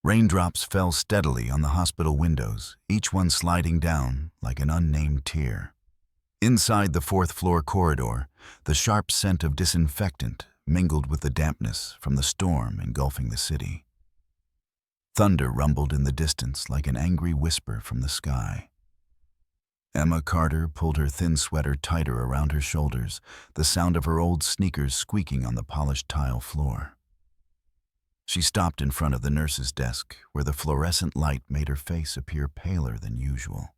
Raindrops fell steadily on the hospital windows, each one sliding down like an unnamed tear. Inside the fourth-floor corridor, the sharp scent of disinfectant mingled with the dampness from the storm engulfing the city. Thunder rumbled in the distance like an angry whisper from the sky. Emma Carter pulled her thin sweater tighter around her shoulders, the sound of her old sneakers squeaking on the polished tile floor. She stopped in front of the nurse's desk, where the fluorescent light made her face appear paler than usual.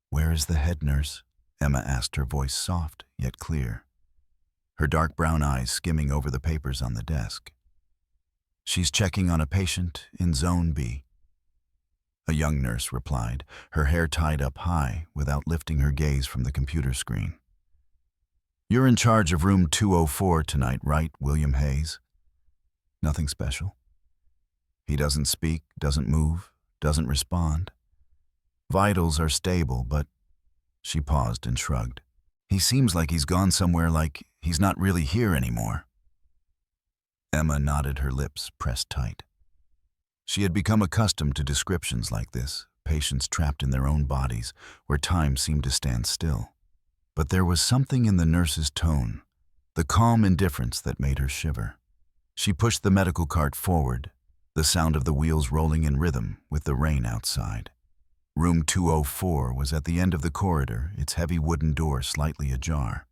"Where is the head nurse?" Emma asked, her voice soft yet clear, her dark brown eyes skimming over the papers on the desk. "She's checking on a patient in Zone B." A young nurse replied, her hair tied up high without lifting her gaze from the computer screen. "You're in charge of room 204 tonight, right, William Hayes?" "Nothing special." "He doesn't speak, doesn't move, doesn't respond. Vitals are stable, but..." She paused and shrugged. "He seems like he's gone somewhere, like he's not really here anymore." Emma nodded, her lips pressed tight. She had become accustomed to descriptions like this, patients trapped in their own bodies, where time seemed to stand still. But there was something in the nurse's tone, the calm indifference that made her shiver. She pushed the medical cart forward, the sound of the wheels rolling in rhythm with the rain outside. Room 204 was at the end of the corridor, its heavy wooden door slightly ajar.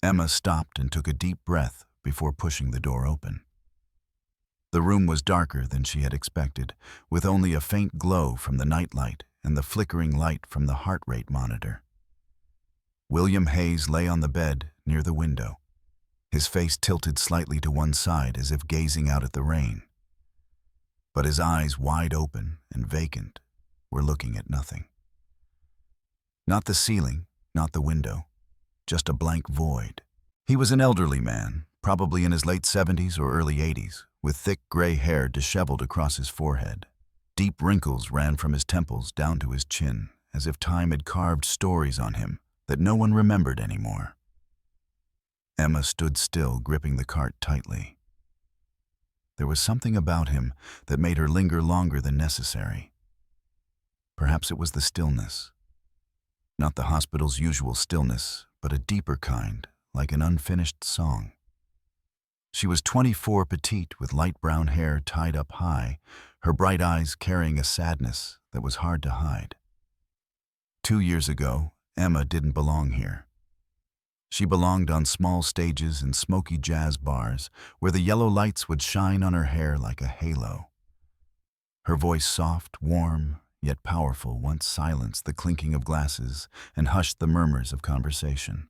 Emma stopped and took a deep breath before pushing the door open. The room was darker than she had expected, with only a faint glow from the nightlight and the flickering light from the heart rate monitor. William Hayes lay on the bed near the window, his face tilted slightly to one side as if gazing out at the rain. But his eyes, wide open and vacant, were looking at nothing. Not the ceiling, not the window, just a blank void. He was an elderly man, probably in his late 70s or early 80s, with thick gray hair disheveled across his forehead. Deep wrinkles ran from his temples down to his chin, as if time had carved stories on him that no one remembered anymore. Emma stood still, gripping the cart tightly. There was something about him that made her linger longer than necessary. Perhaps it was the stillness. Not the hospital's usual stillness, but a deeper kind, like an unfinished song. She was 24, petite, with light brown hair tied up high, her bright eyes carrying a sadness that was hard to hide. 2 years ago, Emma didn't belong here. She belonged on small stages in smoky jazz bars, where the yellow lights would shine on her hair like a halo. Her voice, soft, warm, yet powerful, once silenced the clinking of glasses and hushed the murmurs of conversation.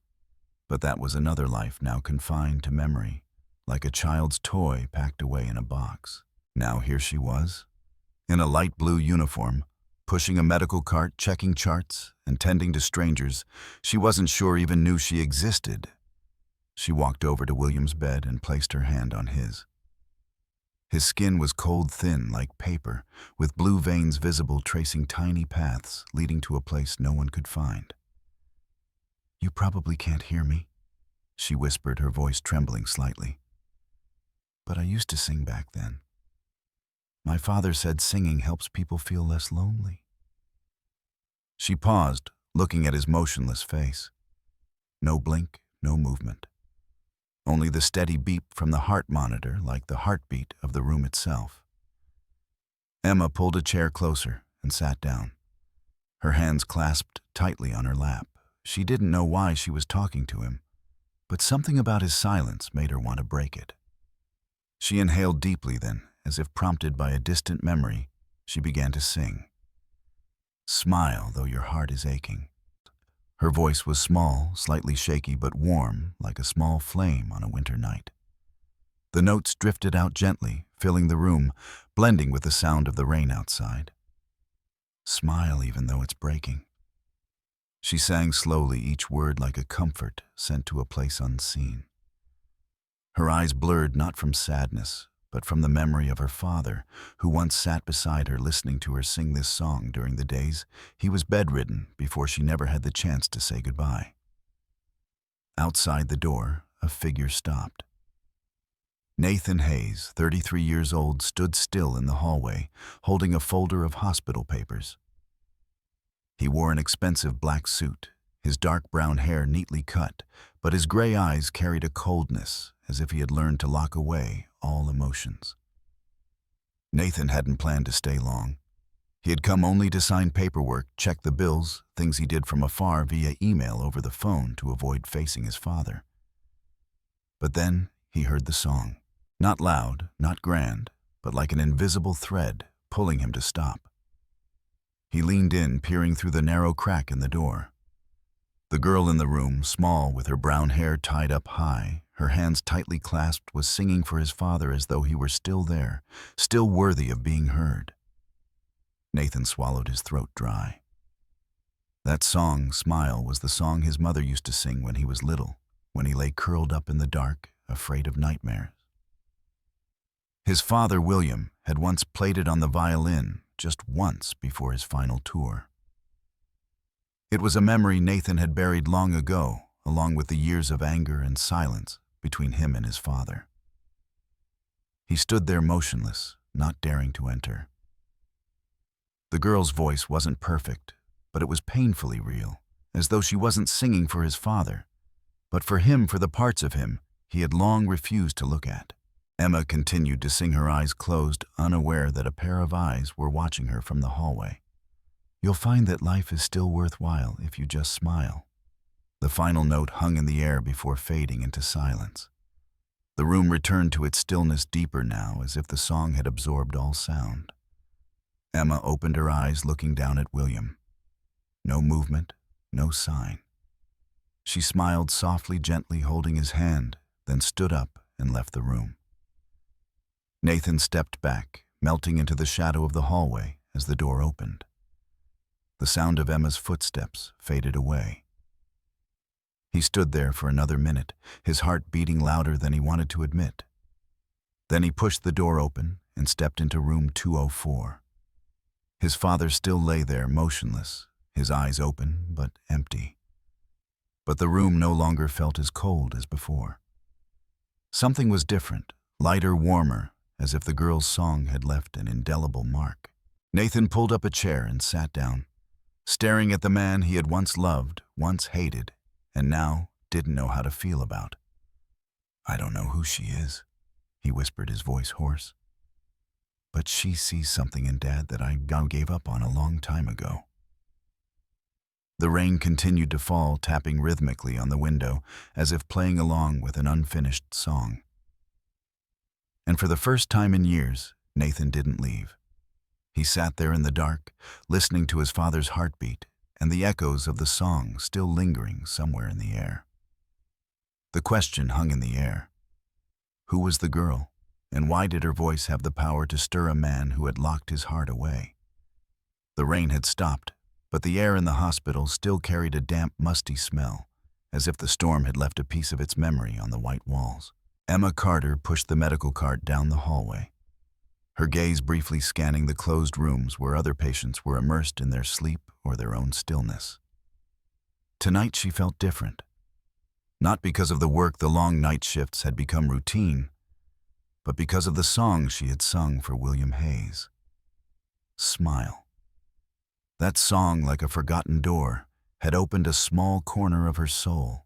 But that was another life now confined to memory, like a child's toy packed away in a box. Now here she was, in a light blue uniform, pushing a medical cart, checking charts, and tending to strangers she wasn't sure even knew she existed. She walked over to William's bed and placed her hand on his. His skin was cold thin like paper, with blue veins visible tracing tiny paths leading to a place no one could find. "You probably can't hear me," she whispered, her voice trembling slightly. "But I used to sing back then. My father said singing helps people feel less lonely." She paused, looking at his motionless face. No blink, no movement. Only the steady beep from the heart monitor, like the heartbeat of the room itself. Emma pulled a chair closer and sat down, her hands clasped tightly on her lap. She didn't know why she was talking to him, but something about his silence made her want to break it. She inhaled deeply then, as if prompted by a distant memory, she began to sing. "Smile, though your heart is aching." Her voice was small, slightly shaky, but warm, like a small flame on a winter night. The notes drifted out gently, filling the room, blending with the sound of the rain outside. "Smile even though it's breaking." She sang slowly, each word like a comfort sent to a place unseen. Her eyes blurred not from sadness, but from the memory of her father, who once sat beside her listening to her sing this song during the days he was bedridden before she never had the chance to say goodbye. Outside the door, a figure stopped. Nathan Hayes, 33 years old, stood still in the hallway, holding a folder of hospital papers. He wore an expensive black suit, his dark brown hair neatly cut, but his gray eyes carried a coldness, as if he had learned to lock away all emotions. Nathan hadn't planned to stay long. He had come only to sign paperwork, check the bills, things he did from afar via email over the phone to avoid facing his father. But then he heard the song. Not loud, not grand, but like an invisible thread pulling him to stop. He leaned in, peering through the narrow crack in the door. The girl in the room, small, with her brown hair tied up high, her hands tightly clasped, was singing for his father as though he were still there, still worthy of being heard. Nathan swallowed his throat dry. That song, Smile, was the song his mother used to sing when he was little, when he lay curled up in the dark, afraid of nightmares. His father, William, had once played it on the violin, just once before his final tour. It was a memory Nathan had buried long ago, along with the years of anger and silence between him and his father. He stood there motionless, not daring to enter. The girl's voice wasn't perfect, but it was painfully real, as though she wasn't singing for his father, but for him, for the parts of him he had long refused to look at. Emma continued to sing, her eyes closed, unaware that a pair of eyes were watching her from the hallway. You'll find that life is still worthwhile if you just smile. The final note hung in the air before fading into silence. The room returned to its stillness, deeper now, as if the song had absorbed all sound. Emma opened her eyes, looking down at William. No movement, no sign. She smiled softly, gently, holding his hand, then stood up and left the room. Nathan stepped back, melting into the shadow of the hallway as the door opened. The sound of Emma's footsteps faded away. He stood there for another minute, his heart beating louder than he wanted to admit. Then he pushed the door open and stepped into room 204. His father still lay there, motionless, his eyes open but empty. But the room no longer felt as cold as before. Something was different, lighter, warmer, as if the girl's song had left an indelible mark. Nathan pulled up a chair and sat down, staring at the man he had once loved, once hated, and now didn't know how to feel about. I don't know who she is, he whispered, his voice hoarse. But she sees something in Dad that I gave up on a long time ago. The rain continued to fall, tapping rhythmically on the window, as if playing along with an unfinished song. And for the first time in years, Nathan didn't leave. He sat there in the dark, listening to his father's heartbeat and the echoes of the song still lingering somewhere in the air. The question hung in the air. Who was the girl, and why did her voice have the power to stir a man who had locked his heart away? The rain had stopped, but the air in the hospital still carried a damp, musty smell, as if the storm had left a piece of its memory on the white walls. Emma Carter pushed the medical cart down the hallway, her gaze briefly scanning the closed rooms where other patients were immersed in their sleep or their own stillness. Tonight she felt different. Not because of the work, the long night shifts had become routine, but because of the song she had sung for William Hayes. Smile. That song, like a forgotten door, had opened a small corner of her soul,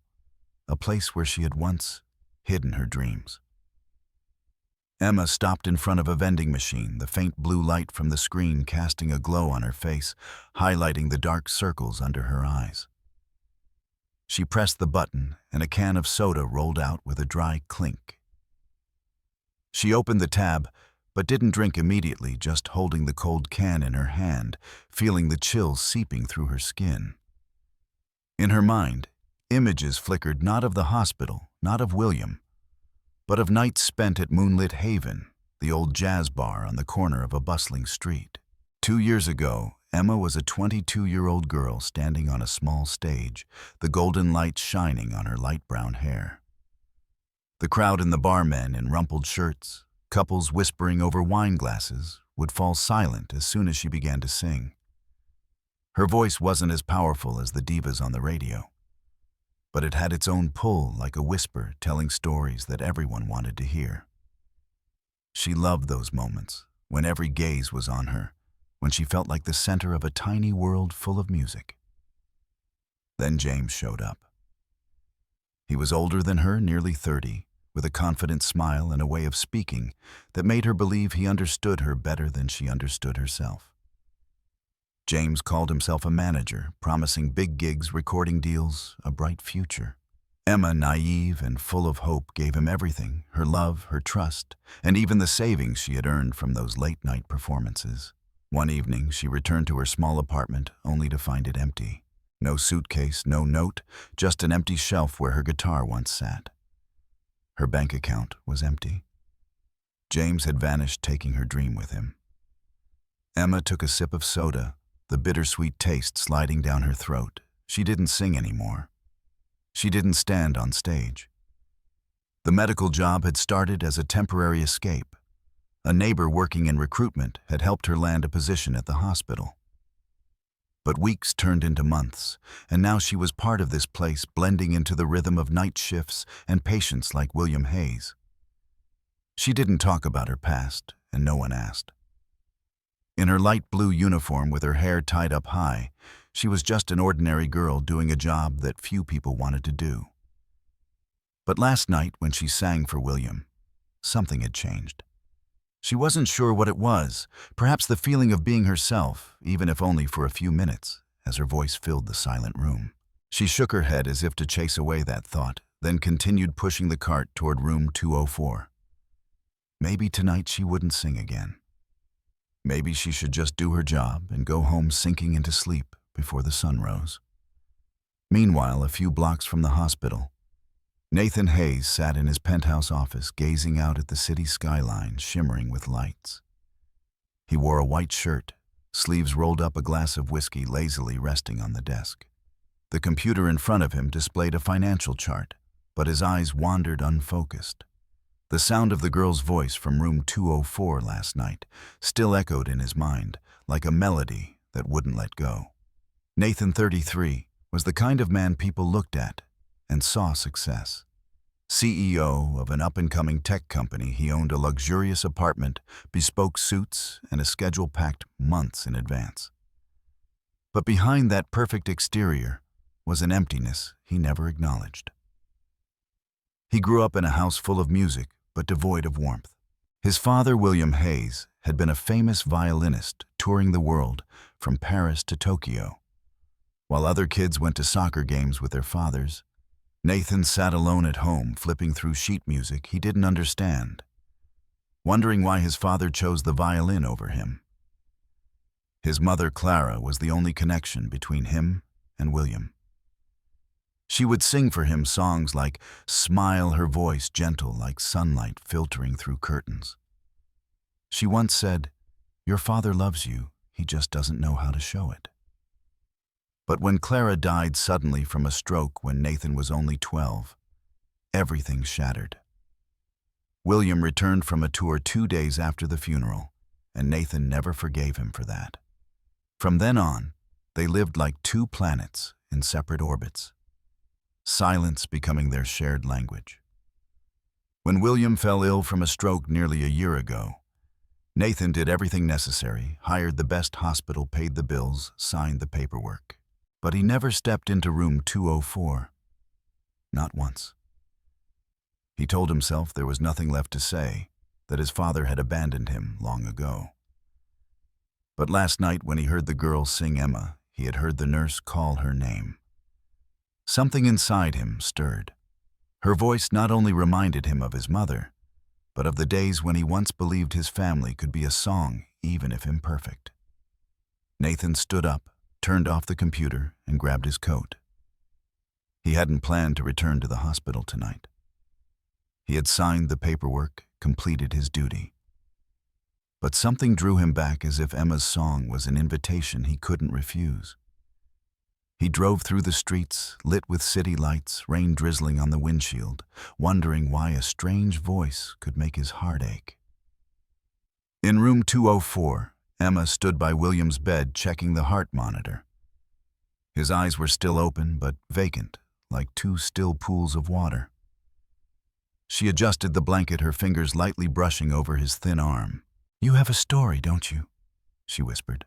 a place where she had once hidden her dreams. Emma stopped in front of a vending machine, the faint blue light from the screen casting a glow on her face, highlighting the dark circles under her eyes. She pressed the button, and a can of soda rolled out with a dry clink. She opened the tab, but didn't drink immediately, just holding the cold can in her hand, feeling the chill seeping through her skin. In her mind, images flickered, not of the hospital, not of William, but of nights spent at Moonlit Haven, the old jazz bar on the corner of a bustling street. 2 years ago, Emma was a 22-year-old girl standing on a small stage, the golden light shining on her light brown hair. The crowd and the barmen in rumpled shirts, couples whispering over wine glasses, would fall silent as soon as she began to sing. Her voice wasn't as powerful as the divas on the radio, but it had its own pull, like a whisper telling stories that everyone wanted to hear. She loved those moments, when every gaze was on her, when she felt like the center of a tiny world full of music. Then James showed up. He was older than her, nearly 30, with a confident smile and a way of speaking that made her believe he understood her better than she understood herself. James called himself a manager, promising big gigs, recording deals, a bright future. Emma, naive and full of hope, gave him everything, her love, her trust, and even the savings she had earned from those late-night performances. One evening, she returned to her small apartment, only to find it empty. No suitcase, no note, just an empty shelf where her guitar once sat. Her bank account was empty. James had vanished, taking her dream with him. Emma took a sip of soda, the bittersweet taste sliding down her throat. She didn't sing anymore. She didn't stand on stage. The medical job had started as a temporary escape. A neighbor working in recruitment had helped her land a position at the hospital. But weeks turned into months, and now she was part of this place, blending into the rhythm of night shifts and patients like William Hayes. She didn't talk about her past, and no one asked. In her light blue uniform with her hair tied up high, she was just an ordinary girl doing a job that few people wanted to do. But last night, when she sang for William, something had changed. She wasn't sure what it was, perhaps the feeling of being herself, even if only for a few minutes, as her voice filled the silent room. She shook her head as if to chase away that thought, then continued pushing the cart toward room 204. Maybe tonight she wouldn't sing again. Maybe she should just do her job and go home sinking into sleep before the sun rose. Meanwhile, a few blocks from the hospital, Nathan Hayes sat in his penthouse office gazing out at the city skyline shimmering with lights. He wore a white shirt, sleeves rolled up, a glass of whiskey lazily resting on the desk. The computer in front of him displayed a financial chart, but his eyes wandered unfocused. The sound of the girl's voice from room 204 last night still echoed in his mind, like a melody that wouldn't let go. Nathan, 33, was the kind of man people looked at and saw success. CEO of an up-and-coming tech company, he owned a luxurious apartment, bespoke suits, and a schedule packed months in advance. But behind that perfect exterior was an emptiness he never acknowledged. He grew up in a house full of music, but devoid of warmth. His father, William Hayes, had been a famous violinist touring the world from Paris to Tokyo. While other kids went to soccer games with their fathers, Nathan sat alone at home flipping through sheet music he didn't understand, wondering why his father chose the violin over him. His mother, Clara, was the only connection between him and William. She would sing for him songs like "Smile," her voice gentle like sunlight filtering through curtains. She once said, "Your father loves you, he just doesn't know how to show it." But when Clara died suddenly from a stroke when Nathan was only 12, everything shattered. William returned from a tour 2 days after the funeral, and Nathan never forgave him for that. From then on, they lived like two planets in separate orbits, silence becoming their shared language. When William fell ill from a stroke nearly a year ago, Nathan did everything necessary, hired the best hospital, paid the bills, signed the paperwork. But he never stepped into room 204. Not once. He told himself there was nothing left to say, that his father had abandoned him long ago. But last night when he heard the girl sing Emma, he had heard the nurse call her name. Something inside him stirred. Her voice not only reminded him of his mother, but of the days when he once believed his family could be a song, even if imperfect. Nathan stood up, turned off the computer, and grabbed his coat. He hadn't planned to return to the hospital tonight. He had signed the paperwork, completed his duty. But something drew him back, as if Emma's song was an invitation he couldn't refuse. He drove through the streets, lit with city lights, rain drizzling on the windshield, wondering why a strange voice could make his heart ache. In room 204, Emma stood by William's bed checking the heart monitor. His eyes were still open but vacant, like two still pools of water. She adjusted the blanket, her fingers lightly brushing over his thin arm. "You have a story, don't you?" she whispered.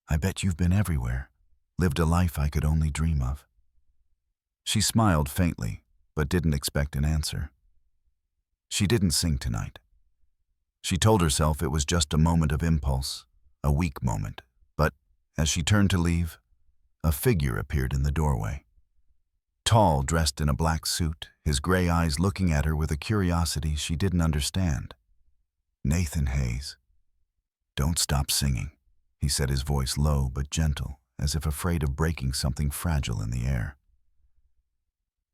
"I bet you've been everywhere, lived a life I could only dream of." She smiled faintly, but didn't expect an answer. She didn't sing tonight. She told herself it was just a moment of impulse, a weak moment, but as she turned to leave, a figure appeared in the doorway. Tall, dressed in a black suit, his gray eyes looking at her with a curiosity she didn't understand. Nathan Hayes. "Don't stop singing," he said, his voice low but gentle, as if afraid of breaking something fragile in the air.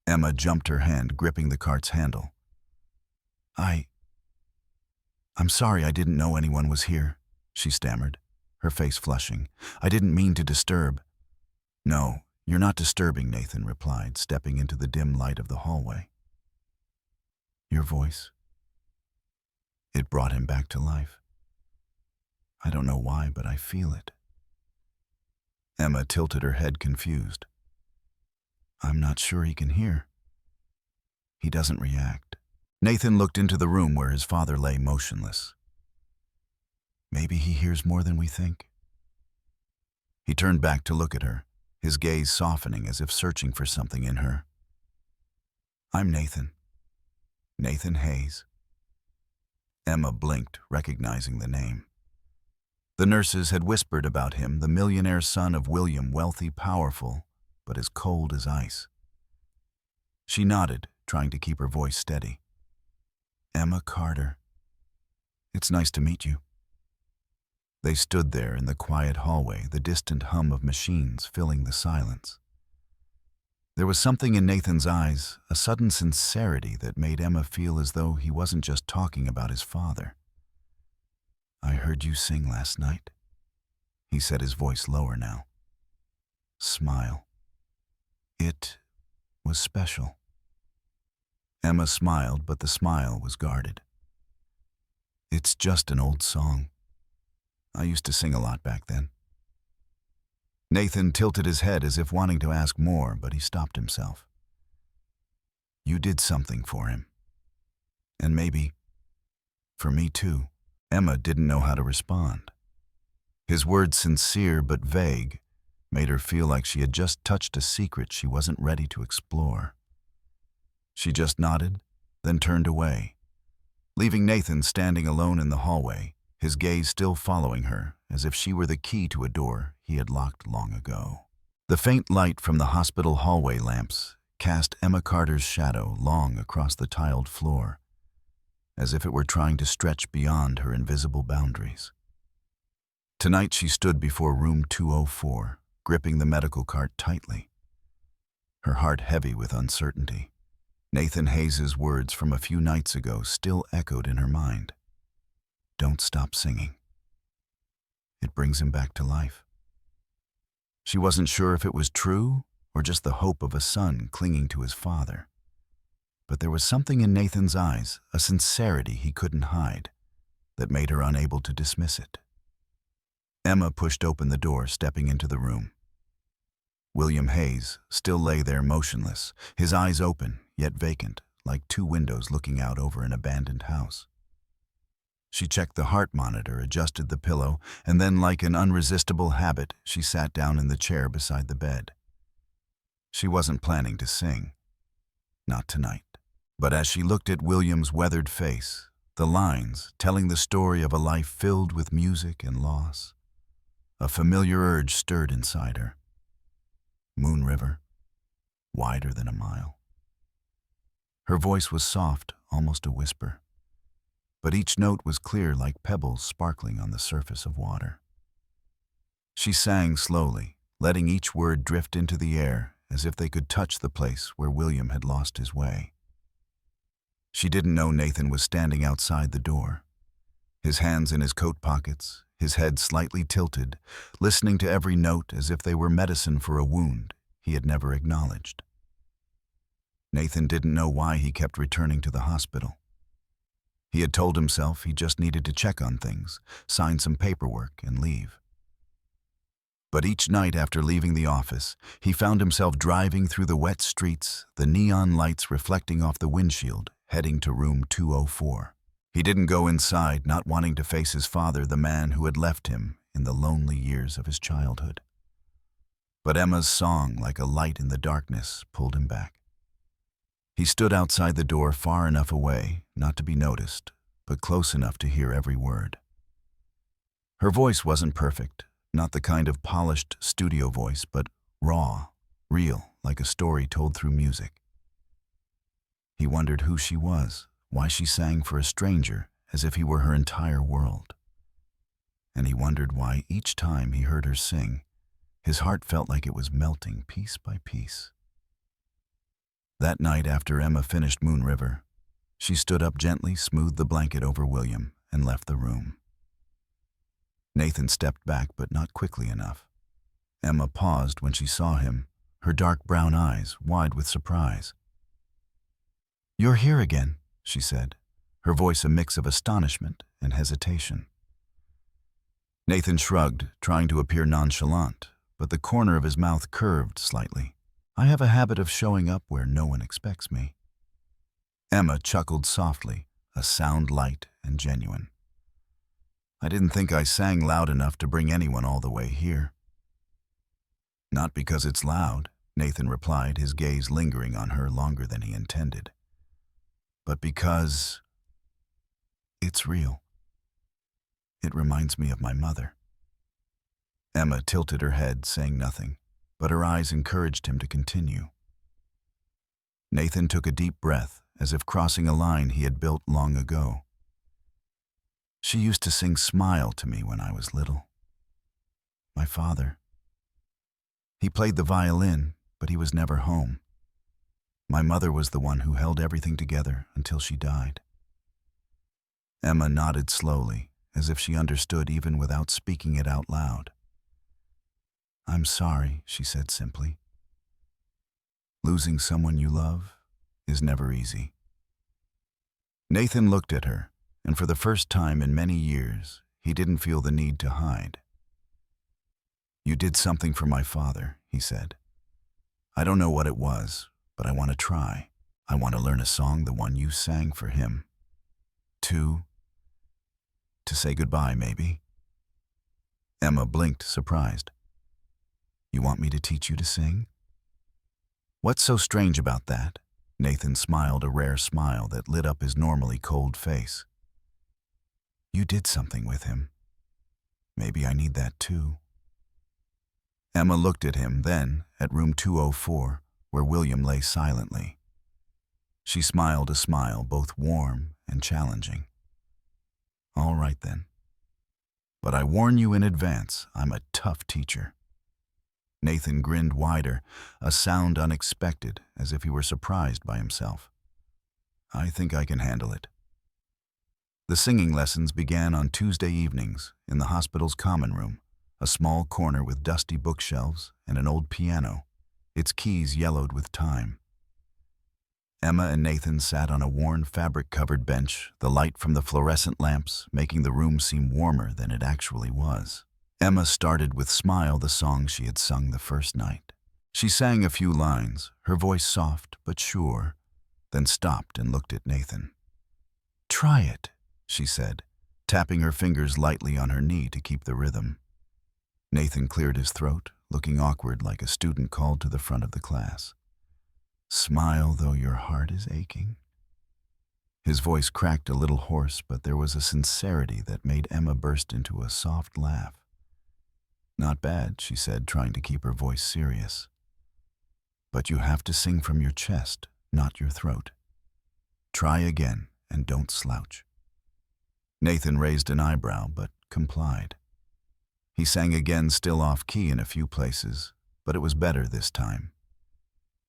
Emma jumped, her hand gripping the cart's handle. I'm sorry, I didn't know anyone was here," she stammered, her face flushing. "I didn't mean to disturb." "No, you're not disturbing," Nathan replied, stepping into the dim light of the hallway. "Your voice." It brought him back to life. "I don't know why, but I feel it." Emma tilted her head, confused. "I'm not sure he can hear. He doesn't react." Nathan looked into the room where his father lay motionless. "Maybe he hears more than we think." He turned back to look at her, his gaze softening as if searching for something in her. "I'm Nathan. Nathan Hayes." Emma blinked, recognizing the name. The nurses had whispered about him, the millionaire son of William, wealthy, powerful, but as cold as ice. She nodded, trying to keep her voice steady. "Emma Carter. It's nice to meet you." They stood there in the quiet hallway, the distant hum of machines filling the silence. There was something in Nathan's eyes, a sudden sincerity that made Emma feel as though he wasn't just talking about his father. "I heard you sing last night," he said, his voice lower now. "Smile. It was special." Emma smiled, but the smile was guarded. "It's just an old song. I used to sing a lot back then." Nathan tilted his head as if wanting to ask more, but he stopped himself. "You did something for him. And maybe for me too." Emma didn't know how to respond. His words, sincere but vague, made her feel like she had just touched a secret she wasn't ready to explore. She just nodded, then turned away, leaving Nathan standing alone in the hallway, his gaze still following her, as if she were the key to a door he had locked long ago. The faint light from the hospital hallway lamps cast Emma Carter's shadow long across the tiled floor, as if it were trying to stretch beyond her invisible boundaries. Tonight she stood before room 204, gripping the medical cart tightly, her heart heavy with uncertainty. Nathan Hayes' words from a few nights ago still echoed in her mind. "Don't stop singing. It brings him back to life." She wasn't sure if it was true or just the hope of a son clinging to his father. But there was something in Nathan's eyes, a sincerity he couldn't hide, that made her unable to dismiss it. Emma pushed open the door, stepping into the room. William Hayes still lay there motionless, his eyes open, yet vacant, like two windows looking out over an abandoned house. She checked the heart monitor, adjusted the pillow, and then, like an unresistible habit, she sat down in the chair beside the bed. She wasn't planning to sing. Not tonight. But as she looked at William's weathered face, the lines telling the story of a life filled with music and loss, a familiar urge stirred inside her. Moon River, wider than a mile. Her voice was soft, almost a whisper, but each note was clear like pebbles sparkling on the surface of water. She sang slowly, letting each word drift into the air as if they could touch the place where William had lost his way. She didn't know Nathan was standing outside the door, his hands in his coat pockets, his head slightly tilted, listening to every note as if they were medicine for a wound he had never acknowledged. Nathan didn't know why he kept returning to the hospital. He had told himself he just needed to check on things, sign some paperwork, and leave. But each night after leaving the office, he found himself driving through the wet streets, the neon lights reflecting off the windshield, heading to room 204. He didn't go inside, not wanting to face his father, the man who had left him in the lonely years of his childhood. But Emma's song, like a light in the darkness, pulled him back. He stood outside the door, far enough away not to be noticed, but close enough to hear every word. Her voice wasn't perfect, not the kind of polished studio voice, but raw, real, like a story told through music. He wondered who she was, why she sang for a stranger as if he were her entire world. And he wondered why each time he heard her sing, his heart felt like it was melting piece by piece. That night after Emma finished Moon River, she stood up gently, smoothed the blanket over William, and left the room. Nathan stepped back, but not quickly enough. Emma paused when she saw him, her dark brown eyes wide with surprise. "You're here again," she said, her voice a mix of astonishment and hesitation. Nathan shrugged, trying to appear nonchalant, but the corner of his mouth curved slightly. "I have a habit of showing up where no one expects me." Emma chuckled softly, a sound light and genuine. "I didn't think I sang loud enough to bring anyone all the way here." "Not because it's loud," Nathan replied, his gaze lingering on her longer than he intended. "But because it's real. It reminds me of my mother." Emma tilted her head, saying nothing, but her eyes encouraged him to continue. Nathan took a deep breath, as if crossing a line he had built long ago. "She used to sing Smile to me when I was little. My father. He played the violin, but he was never home. My mother was the one who held everything together until she died." Emma nodded slowly, as if she understood even without speaking it out loud. "I'm sorry," she said simply. "Losing someone you love is never easy." Nathan looked at her, and for the first time in many years, he didn't feel the need to hide. "You did something for my father," he said. "I don't know what it was, but I want to try. I want to learn a song, the one you sang for him. To say goodbye, maybe." Emma blinked, surprised. "You want me to teach you to sing?" "What's so strange about that?" Nathan smiled, a rare smile that lit up his normally cold face. "You did something with him. Maybe I need that too." Emma looked at him, then at room 204, where William lay silently. She smiled a smile both warm and challenging. "All right then. But I warn you in advance, I'm a tough teacher." Nathan grinned wider, a sound unexpected, as if he were surprised by himself. "I think I can handle it." The singing lessons began on Tuesday evenings in the hospital's common room, a small corner with dusty bookshelves and an old piano, its keys yellowed with time. Emma and Nathan sat on a worn fabric-covered bench, the light from the fluorescent lamps making the room seem warmer than it actually was. Emma started with Smile, the song she had sung the first night. She sang a few lines, her voice soft but sure, then stopped and looked at Nathan. "Try it," she said, tapping her fingers lightly on her knee to keep the rhythm. Nathan cleared his throat, looking awkward like a student called to the front of the class. "Smile though your heart is aching." His voice cracked a little hoarse, but there was a sincerity that made Emma burst into a soft laugh. "Not bad," she said, trying to keep her voice serious. "But you have to sing from your chest, not your throat. Try again, and don't slouch." Nathan raised an eyebrow, but complied. He sang again, still off-key in a few places, but it was better this time.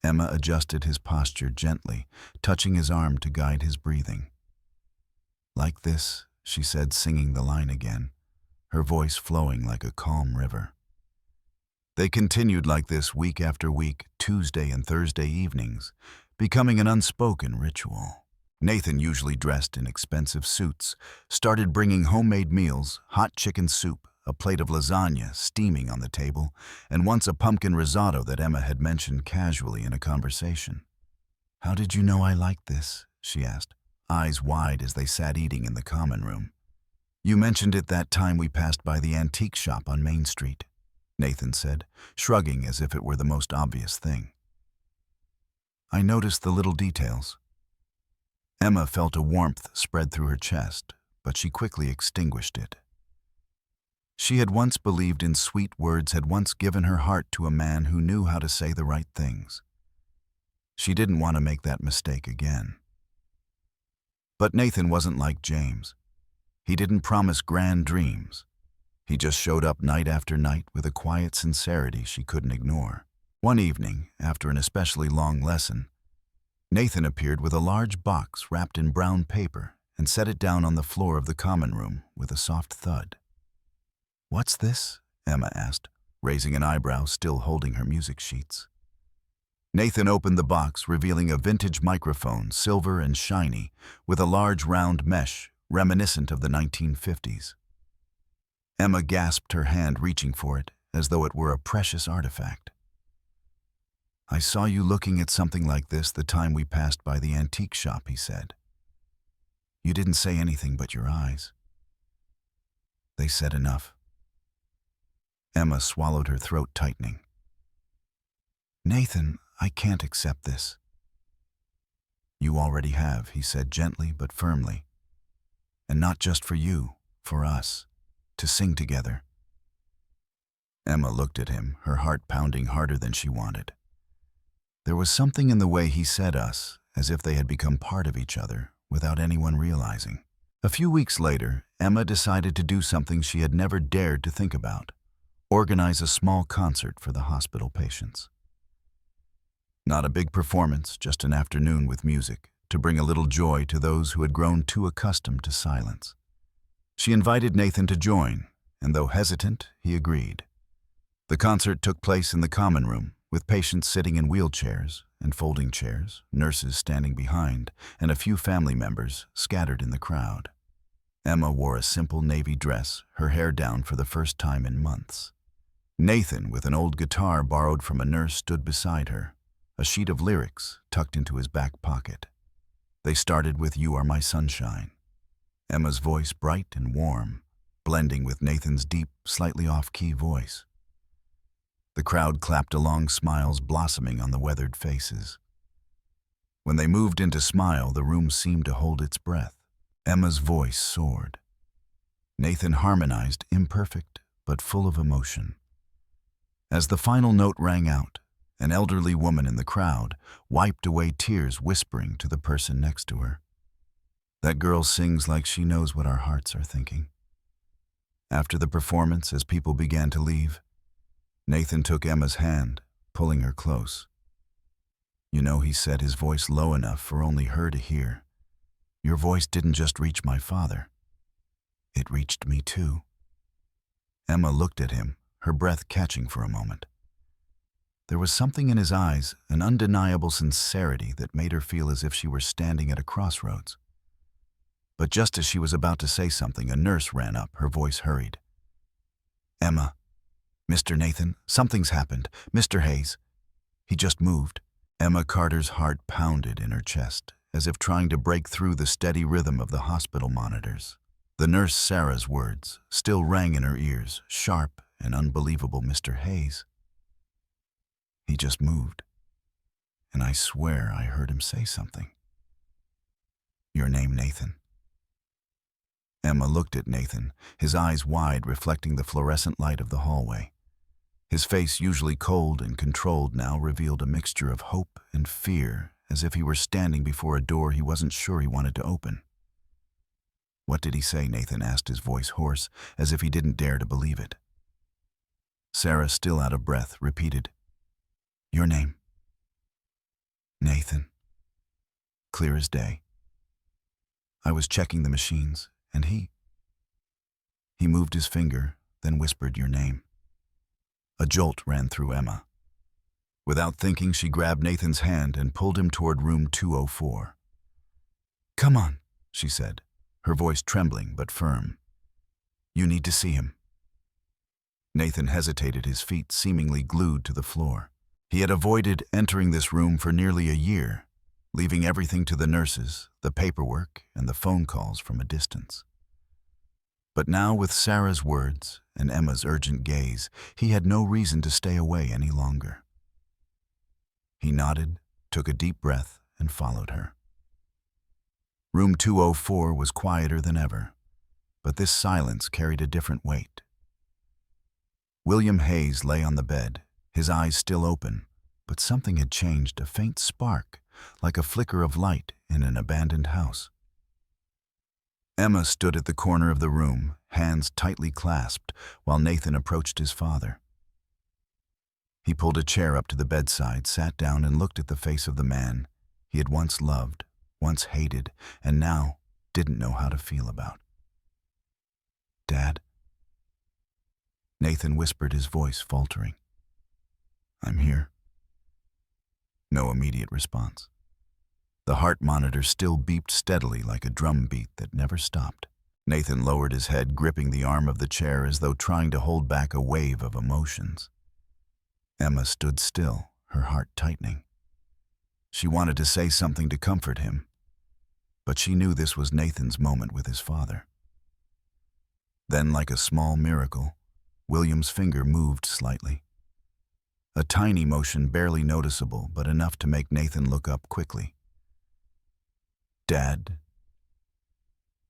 Emma adjusted his posture gently, touching his arm to guide his breathing. "Like this," she said, singing the line again, her voice flowing like a calm river. They continued like this week after week, Tuesday and Thursday evenings, becoming an unspoken ritual. Nathan, usually dressed in expensive suits, started bringing homemade meals, hot chicken soup, a plate of lasagna steaming on the table, and once a pumpkin risotto that Emma had mentioned casually in a conversation. "How did you know I liked this?" she asked, eyes wide as they sat eating in the common room. You mentioned it that time we passed by the antique shop on Main Street, Nathan said, shrugging as if it were the most obvious thing. I noticed the little details. Emma felt a warmth spread through her chest, but she quickly extinguished it. She had once believed in sweet words, had once given her heart to a man who knew how to say the right things. She didn't want to make that mistake again. But Nathan wasn't like James. He didn't promise grand dreams. He just showed up night after night with a quiet sincerity she couldn't ignore. One evening, after an especially long lesson, Nathan appeared with a large box wrapped in brown paper and set it down on the floor of the common room with a soft thud. What's this? Emma asked, raising an eyebrow, still holding her music sheets. Nathan opened the box, revealing a vintage microphone, silver and shiny, with a large round mesh reminiscent of the 1950s. Emma gasped, her hand reaching for it, as though it were a precious artifact. I saw you looking at something like this the time we passed by the antique shop, he said. You didn't say anything but your eyes. They said enough. Emma swallowed, her throat tightening. Nathan, I can't accept this. You already have, he said gently but firmly. And not just for you, for us, to sing together. Emma looked at him, her heart pounding harder than she wanted. There was something in the way he said us, as if they had become part of each other, without anyone realizing. A few weeks later, Emma decided to do something she had never dared to think about: organize a small concert for the hospital patients. Not a big performance, just an afternoon with music, to bring a little joy to those who had grown too accustomed to silence. She invited Nathan to join, and though hesitant, he agreed. The concert took place in the common room, with patients sitting in wheelchairs and folding chairs, nurses standing behind, and a few family members scattered in the crowd. Emma wore a simple navy dress, her hair down for the first time in months. Nathan, with an old guitar borrowed from a nurse, stood beside her, a sheet of lyrics tucked into his back pocket. They started with You Are My Sunshine. Emma's voice bright and warm, blending with Nathan's deep, slightly off-key voice. The crowd clapped along, smiles blossoming on the weathered faces. When they moved into Smile, the room seemed to hold its breath. Emma's voice soared. Nathan harmonized, imperfect, but full of emotion. As the final note rang out, an elderly woman in the crowd wiped away tears, whispering to the person next to her, That girl sings like she knows what our hearts are thinking. After the performance, as people began to leave, Nathan took Emma's hand, pulling her close. You know, he said, his voice low enough for only her to hear, your voice didn't just reach my father. It reached me too. Emma looked at him, her breath catching for a moment. There was something in his eyes, an undeniable sincerity that made her feel as if she were standing at a crossroads. But just as she was about to say something, a nurse ran up, her voice hurried. Emma, Mr. Nathan, something's happened. Mr. Hayes. He just moved. Emma Carter's heart pounded in her chest, as if trying to break through the steady rhythm of the hospital monitors. The nurse Sarah's words still rang in her ears, sharp and unbelievable. Mr. Hayes. He just moved, and I swear I heard him say something. Your name, Nathan. Emma looked at Nathan, his eyes wide, reflecting the fluorescent light of the hallway. His face, usually cold and controlled, now revealed a mixture of hope and fear, as if he were standing before a door he wasn't sure he wanted to open. What did he say? Nathan asked, his voice hoarse, as if he didn't dare to believe it. Sarah, still out of breath, repeated, Your name. Nathan. Clear as day. I was checking the machines, and he moved his finger, then whispered your name. A jolt ran through Emma. Without thinking, she grabbed Nathan's hand and pulled him toward room 204. Come on, she said, her voice trembling but firm. You need to see him. Nathan hesitated, his feet seemingly glued to the floor. He had avoided entering this room for nearly a year, leaving everything to the nurses, the paperwork, and the phone calls from a distance. But now, with Sarah's words and Emma's urgent gaze, he had no reason to stay away any longer. He nodded, took a deep breath, and followed her. Room 204 was quieter than ever, but this silence carried a different weight. William Hayes lay on the bed, his eyes still open, but something had changed, a faint spark, like a flicker of light in an abandoned house. Emma stood at the corner of the room, hands tightly clasped, while Nathan approached his father. He pulled a chair up to the bedside, sat down, and looked at the face of the man he had once loved, once hated, and now didn't know how to feel about. "Dad?" Nathan whispered, his voice faltering. "I'm here." No immediate response. The heart monitor still beeped steadily like a drum beat that never stopped. Nathan lowered his head, gripping the arm of the chair as though trying to hold back a wave of emotions. Emma stood still, her heart tightening. She wanted to say something to comfort him, but she knew this was Nathan's moment with his father. Then, like a small miracle, William's finger moved slightly. A tiny motion, barely noticeable, but enough to make Nathan look up quickly. "Dad?"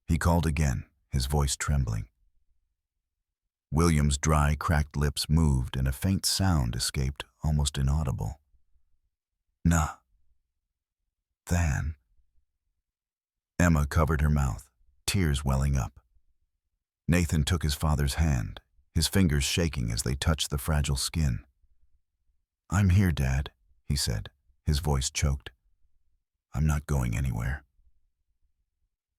He called again, his voice trembling. William's dry, cracked lips moved, and a faint sound escaped, almost inaudible. "Nah. Than." Emma covered her mouth, tears welling up. Nathan took his father's hand, his fingers shaking as they touched the fragile skin. "I'm here, Dad," he said, his voice choked. "I'm not going anywhere."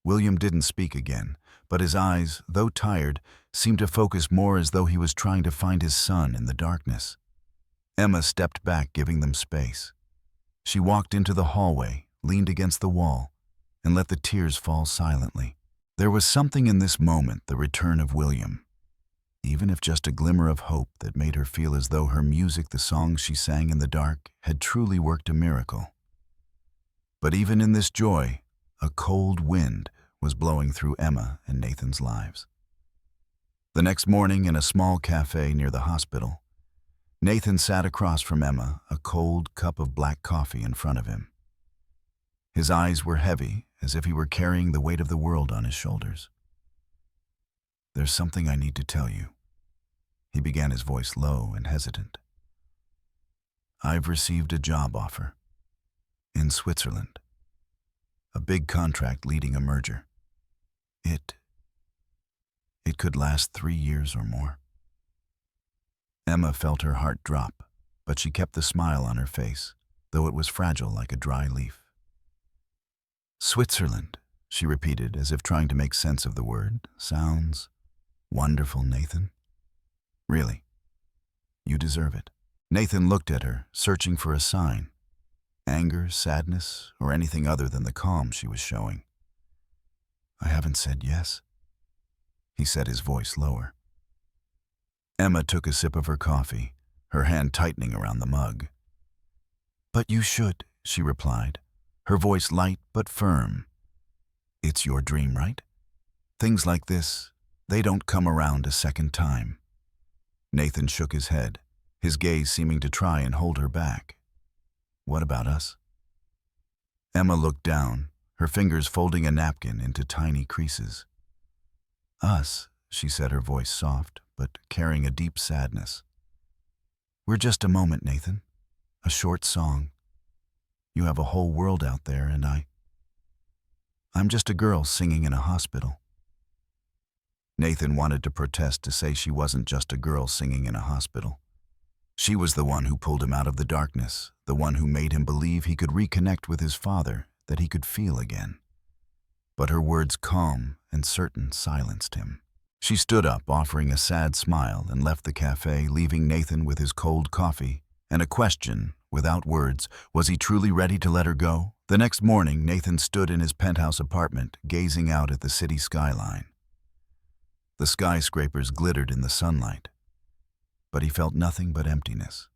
William didn't speak again, but his eyes, though tired, seemed to focus more, as though he was trying to find his son in the darkness. Emma stepped back, giving them space. She walked into the hallway, leaned against the wall, and let the tears fall silently. There was something in this moment, the return of William, even if just a glimmer of hope, that made her feel as though her music, the songs she sang in the dark, had truly worked a miracle. But even in this joy, a cold wind was blowing through Emma and Nathan's lives. The next morning, in a small cafe near the hospital, Nathan sat across from Emma, a cold cup of black coffee in front of him. His eyes were heavy, as if he were carrying the weight of the world on his shoulders. "There's something I need to tell you," he began, his voice low and hesitant. "I've received a job offer in Switzerland. A big contract leading a merger. It could last 3 years or more." Emma felt her heart drop, but she kept the smile on her face, though it was fragile like a dry leaf. "Switzerland," she repeated, as if trying to make sense of the word. "Sounds wonderful, Nathan. Really, you deserve it." Nathan looked at her, searching for a sign. Anger, sadness, or anything other than the calm she was showing. "I haven't said yes," he said, his voice lower. Emma took a sip of her coffee, her hand tightening around the mug. "But you should," she replied, her voice light but firm. "It's your dream, right? Things like this, they don't come around a second time." Nathan shook his head, his gaze seeming to try and hold her back. "What about us?" Emma looked down, her fingers folding a napkin into tiny creases. "Us," she said, her voice soft, but carrying a deep sadness. "We're just a moment, Nathan. A short song. You have a whole world out there, and I'm just a girl singing in a hospital." Nathan wanted to protest, to say she wasn't just a girl singing in a hospital. She was the one who pulled him out of the darkness, the one who made him believe he could reconnect with his father, that he could feel again. But her words, calm and certain, silenced him. She stood up, offering a sad smile, and left the cafe, leaving Nathan with his cold coffee and a question, without words: was he truly ready to let her go? The next morning, Nathan stood in his penthouse apartment, gazing out at the city skyline. The skyscrapers glittered in the sunlight, but he felt nothing but emptiness.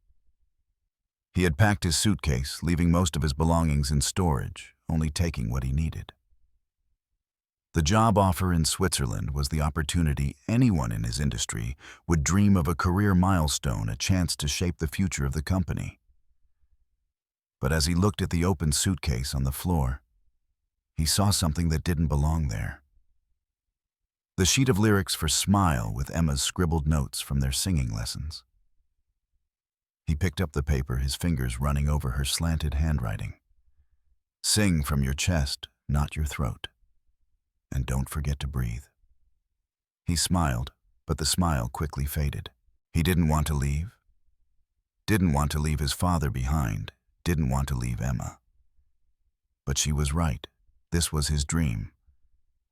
He had packed his suitcase, leaving most of his belongings in storage, only taking what he needed. The job offer in Switzerland was the opportunity anyone in his industry would dream of, a career milestone, a chance to shape the future of the company. But as he looked at the open suitcase on the floor, he saw something that didn't belong there. The sheet of lyrics for Smile with Emma's scribbled notes from their singing lessons. He picked up the paper, his fingers running over her slanted handwriting. Sing from your chest, not your throat. And don't forget to breathe. He smiled, but the smile quickly faded. He didn't want to leave. Didn't want to leave his father behind. Didn't want to leave Emma. But she was right. This was his dream.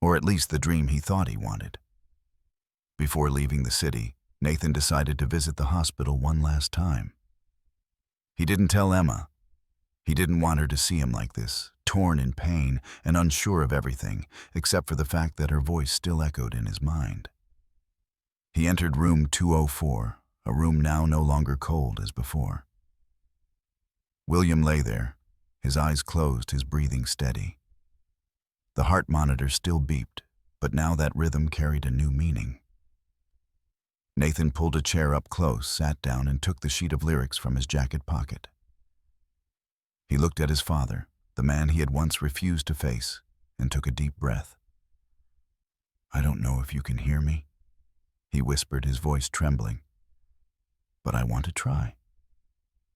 Or at least the dream he thought he wanted. Before leaving the city, Nathan decided to visit the hospital one last time. He didn't tell Emma. He didn't want her to see him like this, torn in pain and unsure of everything, except for the fact that her voice still echoed in his mind. He entered room 204, a room now no longer cold as before. William lay there, his eyes closed, his breathing steady. The heart monitor still beeped, but now that rhythm carried a new meaning. Nathan pulled a chair up close, sat down, and took the sheet of lyrics from his jacket pocket. He looked at his father, the man he had once refused to face, and took a deep breath. "I don't know if you can hear me," he whispered, his voice trembling. "But I want to try.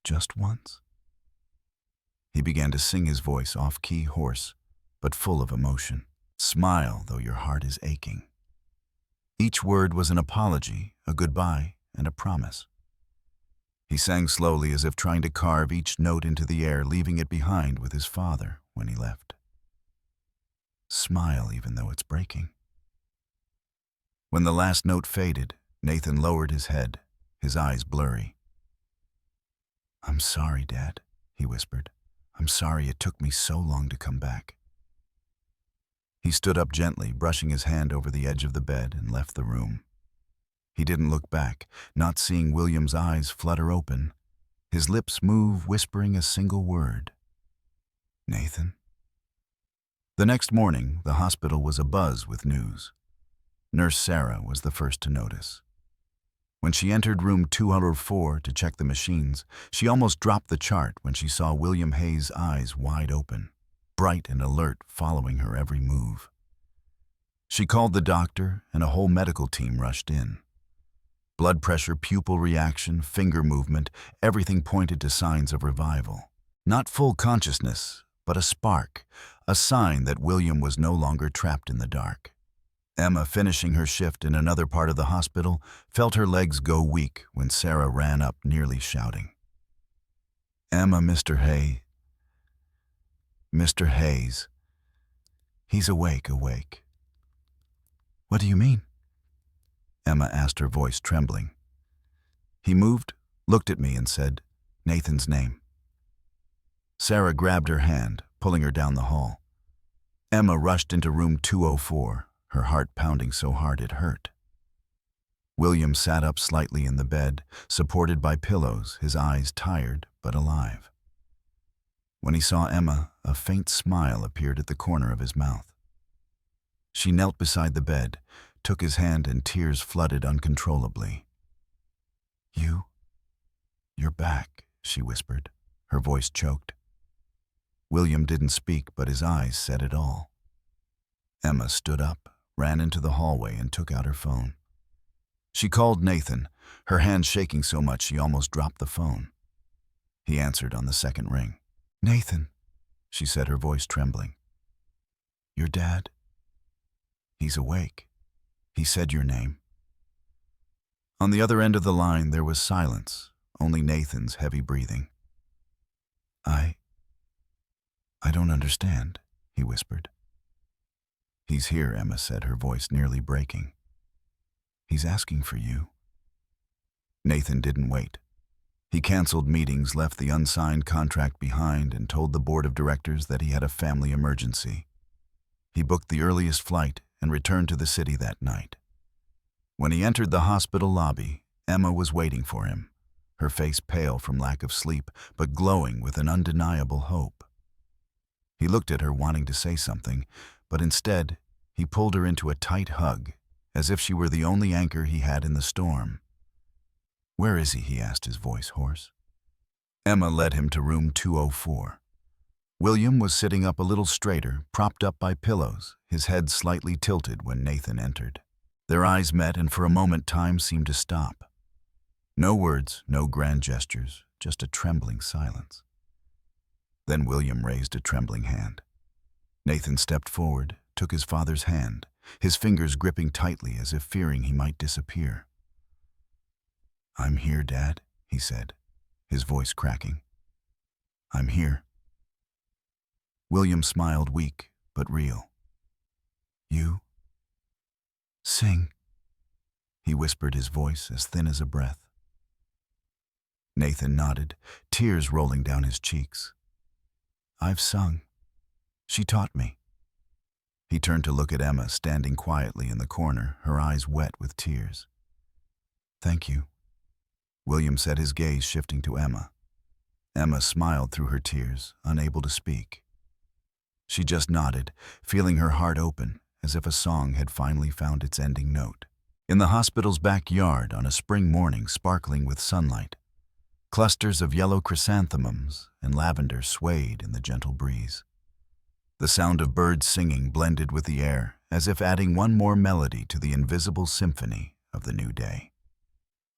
Just once." He began to sing, his voice off-key, hoarse, but full of emotion. "Smile, though your heart is aching." Each word was an apology, a goodbye, and a promise. He sang slowly, as if trying to carve each note into the air, leaving it behind with his father when he left. Smile even though it's breaking. When the last note faded, Nathan lowered his head, his eyes blurry. "I'm sorry, Dad," he whispered. "I'm sorry it took me so long to come back." He stood up gently, brushing his hand over the edge of the bed, and left the room. He didn't look back, not seeing William's eyes flutter open, his lips move, whispering a single word. "Nathan." The next morning, the hospital was abuzz with news. Nurse Sarah was the first to notice. When she entered room 204 to check the machines, she almost dropped the chart when she saw William Hayes' eyes wide open, bright and alert, following her every move. She called the doctor, and a whole medical team rushed in. Blood pressure, pupil reaction, finger movement, everything pointed to signs of revival. Not full consciousness, but a spark, a sign that William was no longer trapped in the dark. Emma, finishing her shift in another part of the hospital, felt her legs go weak when Sarah ran up, nearly shouting. "Emma, Mr. Hayes. He's awake. "What do you mean?" Emma asked, her voice trembling. He moved, looked at me, and said, "Nathan's name." Sarah grabbed her hand, pulling her down the hall. Emma rushed into room 204, her heart pounding so hard it hurt. William sat up slightly in the bed, supported by pillows, his eyes tired but alive. When he saw Emma, a faint smile appeared at the corner of his mouth. She knelt beside the bed, took his hand, and tears flooded uncontrollably. You're back," she whispered, her voice choked. William didn't speak, but his eyes said it all. Emma stood up, ran into the hallway, and took out her phone. She called Nathan, her hand shaking so much she almost dropped the phone. He answered on the second ring. "Nathan," she said, her voice trembling. "Your dad? He's awake. He said your name." On the other end of the line there was silence, only Nathan's heavy breathing. I don't understand," he whispered. "He's here," Emma said, her voice nearly breaking. "He's asking for you." Nathan didn't wait. He canceled meetings, left the unsigned contract behind, and told the board of directors that he had a family emergency. He booked the earliest flight and returned to the city that night. When he entered the hospital lobby, Emma was waiting for him, her face pale from lack of sleep, but glowing with an undeniable hope. He looked at her, wanting to say something, but instead, he pulled her into a tight hug, as if she were the only anchor he had in the storm. "Where is he?" he asked, his voice hoarse. Emma led him to room 204. William was sitting up a little straighter, propped up by pillows, his head slightly tilted when Nathan entered. Their eyes met, and for a moment time seemed to stop. No words, no grand gestures, just a trembling silence. Then William raised a trembling hand. Nathan stepped forward, took his father's hand, his fingers gripping tightly as if fearing he might disappear. "I'm here, Dad," he said, his voice cracking. "I'm here." William smiled, weak but real. "You sing," he whispered, his voice as thin as a breath. Nathan nodded, tears rolling down his cheeks. "I've sung. She taught me." He turned to look at Emma, standing quietly in the corner, her eyes wet with tears. "Thank you," William said, his gaze shifting to Emma. Emma smiled through her tears, unable to speak. She just nodded, feeling her heart open, as if a song had finally found its ending note. In the hospital's backyard, on a spring morning sparkling with sunlight, clusters of yellow chrysanthemums and lavender swayed in the gentle breeze. The sound of birds singing blended with the air, as if adding one more melody to the invisible symphony of the new day.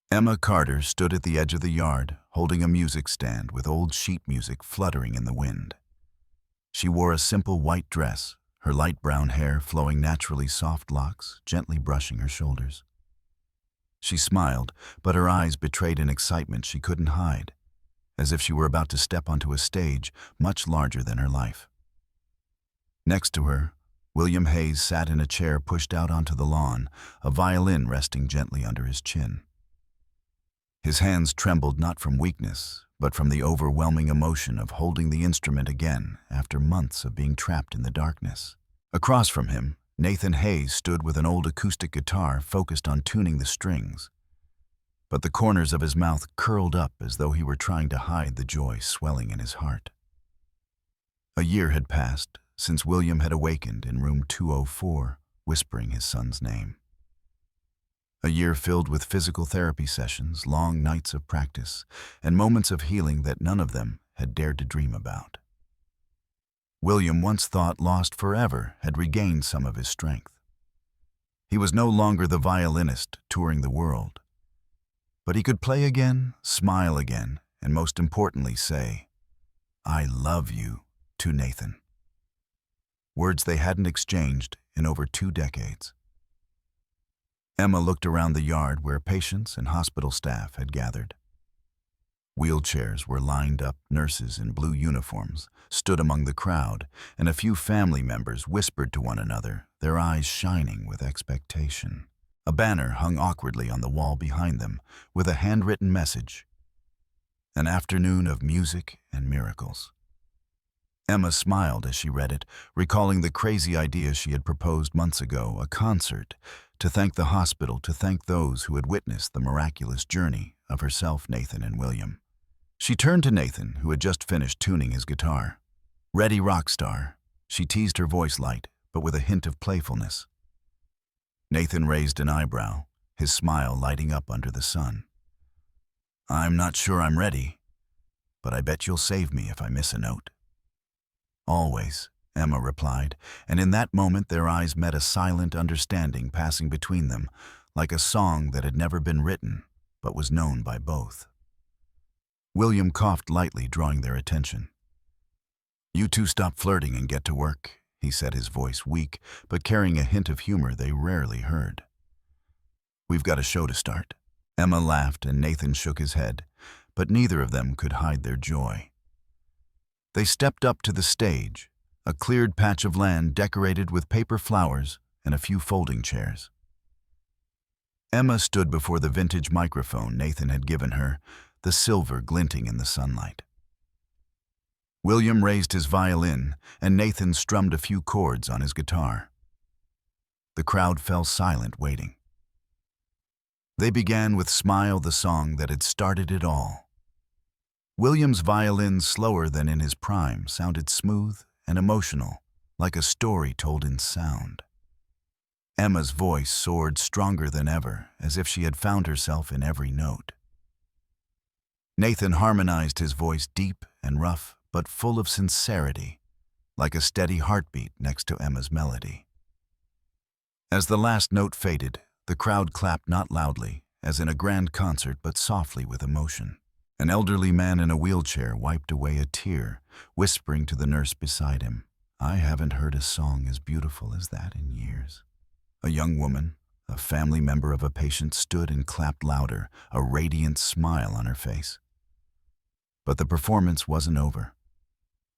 Emma Carter stood at the edge of the yard, holding a music stand with old sheet music fluttering in the wind. She wore a simple white dress, her light brown hair flowing naturally, soft locks gently brushing her shoulders. She smiled, but her eyes betrayed an excitement she couldn't hide, as if she were about to step onto a stage much larger than her life. Next to her, William Hayes sat in a chair pushed out onto the lawn, a violin resting gently under his chin. His hands trembled not from weakness, but from the overwhelming emotion of holding the instrument again after months of being trapped in the darkness. Across from him, Nathan Hayes stood with an old acoustic guitar focused on tuning the strings, but the corners of his mouth curled up as though he were trying to hide the joy swelling in his heart. A year had passed since William had awakened in room 204, whispering his son's name. A year filled with physical therapy sessions, long nights of practice, and moments of healing that none of them had dared to dream about. William, once thought lost forever, had regained some of his strength. He was no longer the violinist touring the world, but he could play again, smile again, and most importantly say, "I love you," to Nathan. Words they hadn't exchanged in over 2 decades. Emma looked around the yard where patients and hospital staff had gathered. Wheelchairs were lined up, nurses in blue uniforms stood among the crowd, and a few family members whispered to one another, their eyes shining with expectation. A banner hung awkwardly on the wall behind them with a handwritten message: "An afternoon of music and miracles." Emma smiled as she read it, recalling the crazy idea she had proposed months ago, a concert, to thank the hospital, to thank those who had witnessed the miraculous journey of herself, Nathan, and William. She turned to Nathan, who had just finished tuning his guitar. "Ready, rock star," she teased, her voice light, but with a hint of playfulness. Nathan raised an eyebrow, his smile lighting up under the sun. "I'm not sure I'm ready, but I bet you'll save me if I miss a note." "Always," Emma replied, and in that moment their eyes met, a silent understanding passing between them, like a song that had never been written, but was known by both. William coughed lightly, drawing their attention. "You two stop flirting and get to work," he said, his voice weak, but carrying a hint of humor they rarely heard. "We've got a show to start." Emma laughed and Nathan shook his head, but neither of them could hide their joy. They stepped up to the stage, a cleared patch of land decorated with paper flowers and a few folding chairs. Emma stood before the vintage microphone Nathan had given her, the silver glinting in the sunlight. William raised his violin, and Nathan strummed a few chords on his guitar. The crowd fell silent, waiting. They began with Smile, the song that had started it all. William's violin, slower than in his prime, sounded smooth and emotional, like a story told in sound. Emma's voice soared stronger than ever, as if she had found herself in every note. Nathan harmonized his voice, deep and rough, but full of sincerity, like a steady heartbeat next to Emma's melody. As the last note faded, the crowd clapped, not loudly, as in a grand concert, but softly with emotion. An elderly man in a wheelchair wiped away a tear, whispering to the nurse beside him, "I haven't heard a song as beautiful as that in years." A young woman, a family member of a patient, stood and clapped louder, a radiant smile on her face. But the performance wasn't over.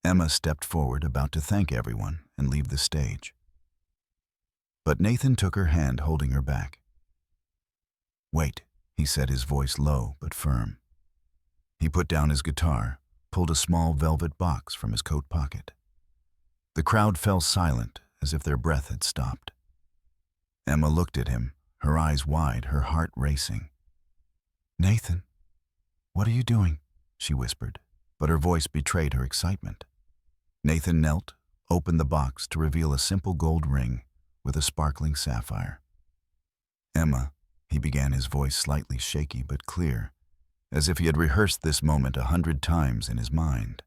Emma stepped forward, about to thank everyone and leave the stage. But Nathan took her hand, holding her back. "Wait," he said, his voice low but firm. He put down his guitar, pulled a small velvet box from his coat pocket. The crowd fell silent, as if their breath had stopped. Emma looked at him, her eyes wide, her heart racing. "Nathan, what are you doing?" she whispered, but her voice betrayed her excitement. Nathan knelt, opened the box to reveal a simple gold ring with a sparkling sapphire. "Emma," he began, his voice slightly shaky but clear, as if he had rehearsed this moment 100 times in his mind.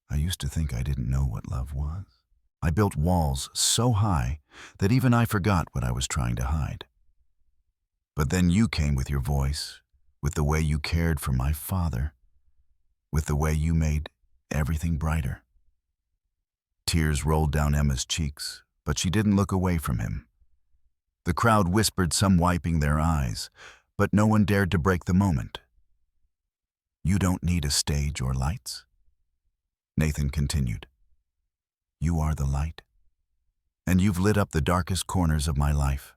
"I used to think I didn't know what love was. I built walls so high that even I forgot what I was trying to hide. But then you came with your voice, with the way you cared for my father, with the way you made everything brighter." Tears rolled down Emma's cheeks, but she didn't look away from him. The crowd whispered, some wiping their eyes, but no one dared to break the moment. "You don't need a stage or lights," Nathan continued. "You are the light, and you've lit up the darkest corners of my life.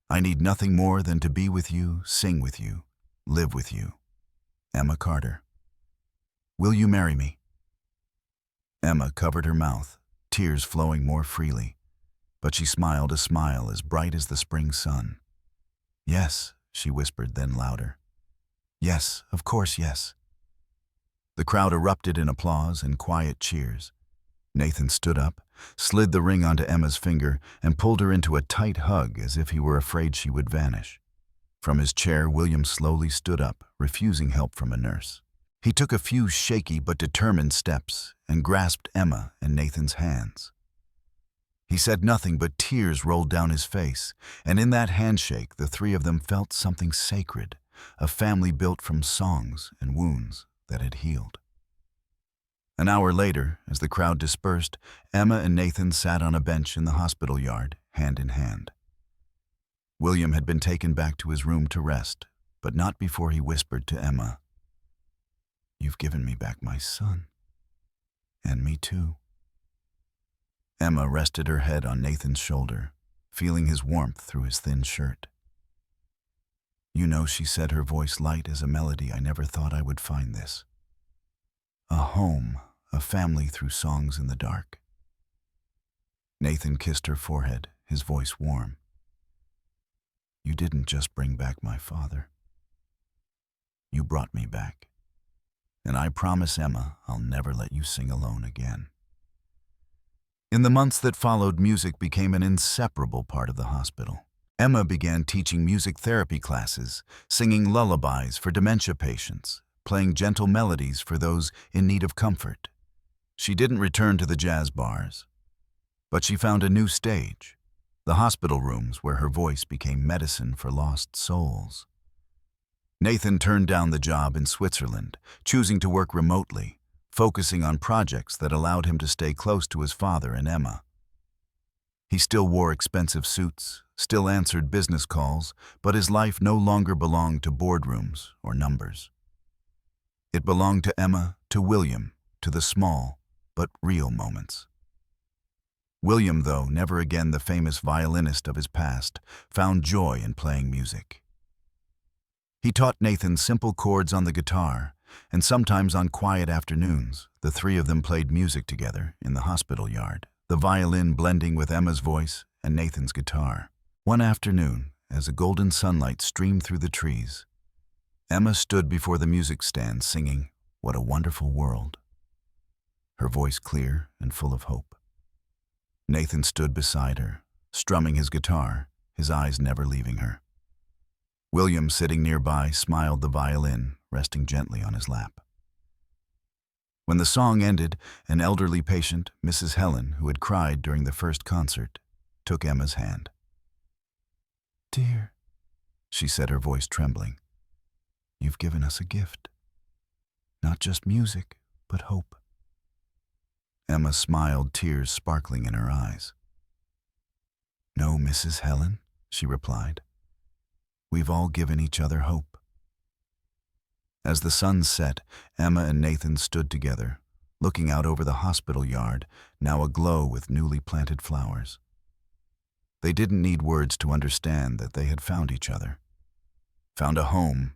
I need nothing more than to be with you, sing with you, live with you. Emma Carter. Will you marry me?" Emma covered her mouth, tears flowing more freely, but she smiled, a smile as bright as the spring sun. "Yes," she whispered, then louder. "Yes, of course, yes." The crowd erupted in applause and quiet cheers. Nathan stood up, slid the ring onto Emma's finger, and pulled her into a tight hug as if he were afraid she would vanish. From his chair, William slowly stood up, refusing help from a nurse. He took a few shaky but determined steps and grasped Emma and Nathan's hands. He said nothing, but tears rolled down his face, and in that handshake the three of them felt something sacred, a family built from songs and wounds that had healed. An hour later, as the crowd dispersed, Emma and Nathan sat on a bench in the hospital yard, hand in hand. William had been taken back to his room to rest, but not before he whispered to Emma, "You've given me back my son. And me too." Emma rested her head on Nathan's shoulder, feeling his warmth through his thin shirt. "You know," she said, her voice light as a melody, "I never thought I would find this. A home, a family through songs in the dark." Nathan kissed her forehead, his voice warm. "You didn't just bring back my father. You brought me back. And I promise, Emma, I'll never let you sing alone again." In the months that followed, music became an inseparable part of the hospital. Emma began teaching music therapy classes, singing lullabies for dementia patients, playing gentle melodies for those in need of comfort. She didn't return to the jazz bars, but she found a new stage, the hospital rooms where her voice became medicine for lost souls. Nathan turned down the job in Switzerland, choosing to work remotely, focusing on projects that allowed him to stay close to his father and Emma. He still wore expensive suits, still answered business calls, but his life no longer belonged to boardrooms or numbers. It belonged to Emma, to William, to the small but real moments. William, though never again the famous violinist of his past, found joy in playing music. He taught Nathan simple chords on the guitar, and sometimes on quiet afternoons, the three of them played music together in the hospital yard, the violin blending with Emma's voice and Nathan's guitar. One afternoon, as a golden sunlight streamed through the trees. Emma stood before the music stand singing, "What a Wonderful World," her voice clear and full of hope. Nathan stood beside her, strumming his guitar, his eyes never leaving her. William, sitting nearby, smiled the violin, resting gently on his lap. When the song ended, an elderly patient, Mrs. Helen, who had cried during the first concert, took Emma's hand. "Dear," she said, her voice trembling, "you've given us a gift. Not just music, but hope." Emma smiled, tears sparkling in her eyes. "No, Mrs. Helen," she replied. "We've all given each other hope." As the sun set, Emma and Nathan stood together, looking out over the hospital yard, now aglow with newly planted flowers. They didn't need words to understand that they had found each other. Found a home,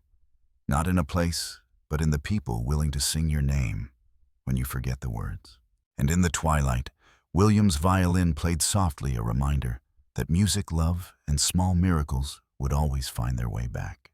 not in a place, but in the people willing to sing your name when you forget the words. And in the twilight, William's violin played softly, a reminder that music, love, and small miracles would always find their way back.